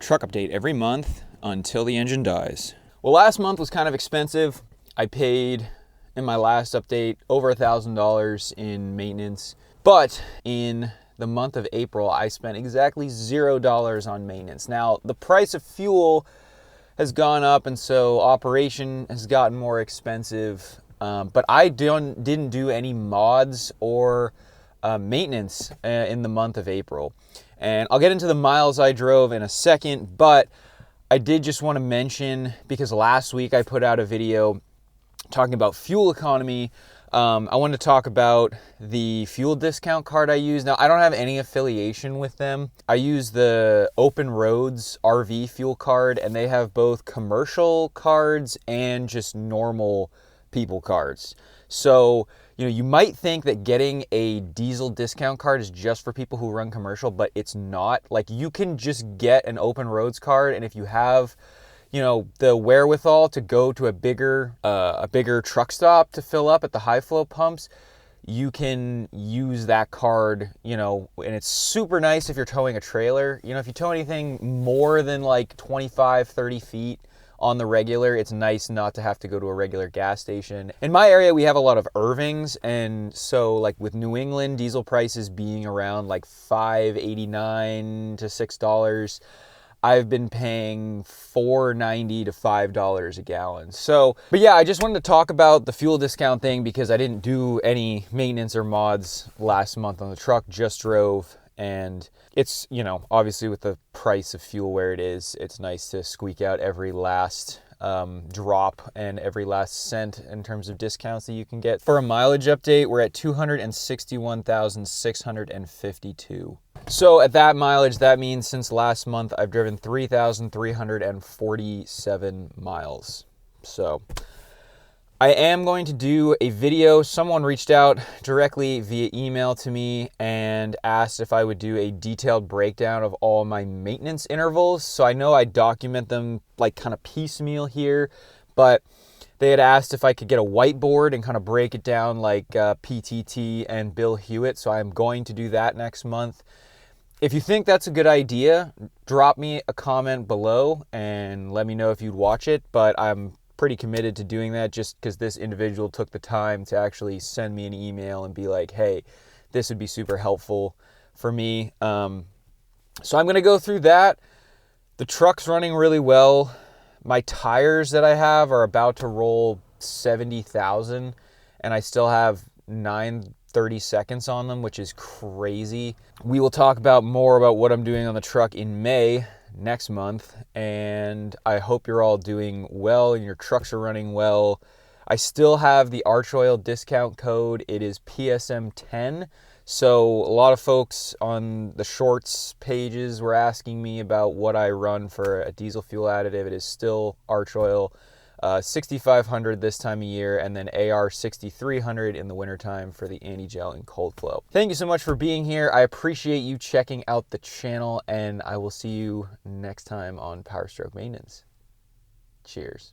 Truck update every month until the engine dies. Well, last month was kind of expensive. I paid in my last update over $1,000 in maintenance, but in the month of April, I spent exactly $0 on maintenance. Now, the price of fuel has gone up, and so operation has gotten more expensive, but I didn't do any mods or maintenance in the month of April. And I'll get into the miles I drove in a second, but I did just want to mention, because last week I put out a video talking about fuel economy. I wanted to talk about the fuel discount card I use. Now, I don't have any affiliation with them. I use the Open Roads RV fuel card, and they have both commercial cards and just normal people cards. So, you might think that getting a diesel discount card is just for people who run commercial, but it's not. Like, you can just get an Open Roads card, and if you have the wherewithal to go to a bigger truck stop to fill up at the high flow pumps, you can use that card, and it's super nice if you're towing a trailer. If you tow anything more than like 25, 30 feet on the regular, it's nice not to have to go to a regular gas station. In my area, we have a lot of Irvings, and so like with New England diesel prices being around like $5.89 to $6, I've been paying $4.90 to $5 a gallon. So, but yeah, I just wanted to talk about the fuel discount thing because I didn't do any maintenance or mods last month on the truck, just drove. And it's, obviously with the price of fuel where it is, it's nice to squeak out every last drop and every last cent in terms of discounts that you can get. For a mileage update, we're at 261,652. So at that mileage, that means since last month, I've driven 3,347 miles. So I am going to do a video. Someone reached out directly via email to me and asked if I would do a detailed breakdown of all my maintenance intervals. So I know I document them like kind of piecemeal here, but they had asked if I could get a whiteboard and kind of break it down like PTT and Bill Hewitt. So I'm going to do that next month. If you think that's a good idea, drop me a comment below and let me know if you'd watch it. But I'm pretty committed to doing that just because this individual took the time to actually send me an email and be like, hey, this would be super helpful for me. So I'm going to go through that. The truck's running really well. My tires that I have are about to roll 70,000 and I still have 930 seconds on them, which is crazy. We will talk about more about what I'm doing on the truck in May next month, and I hope you're all doing well and your trucks are running well. I still have the Arch Oil discount code. It is PSM10. So a lot of folks on the shorts pages were asking me about what I run for a diesel fuel additive. It is still Arch Oil 6500 this time of year, and then AR 6300 in the wintertime for the anti-gel and cold flow. Thank you so much for being here. I appreciate you checking out the channel, and I will see you next time on Power Stroke Maintenance. Cheers.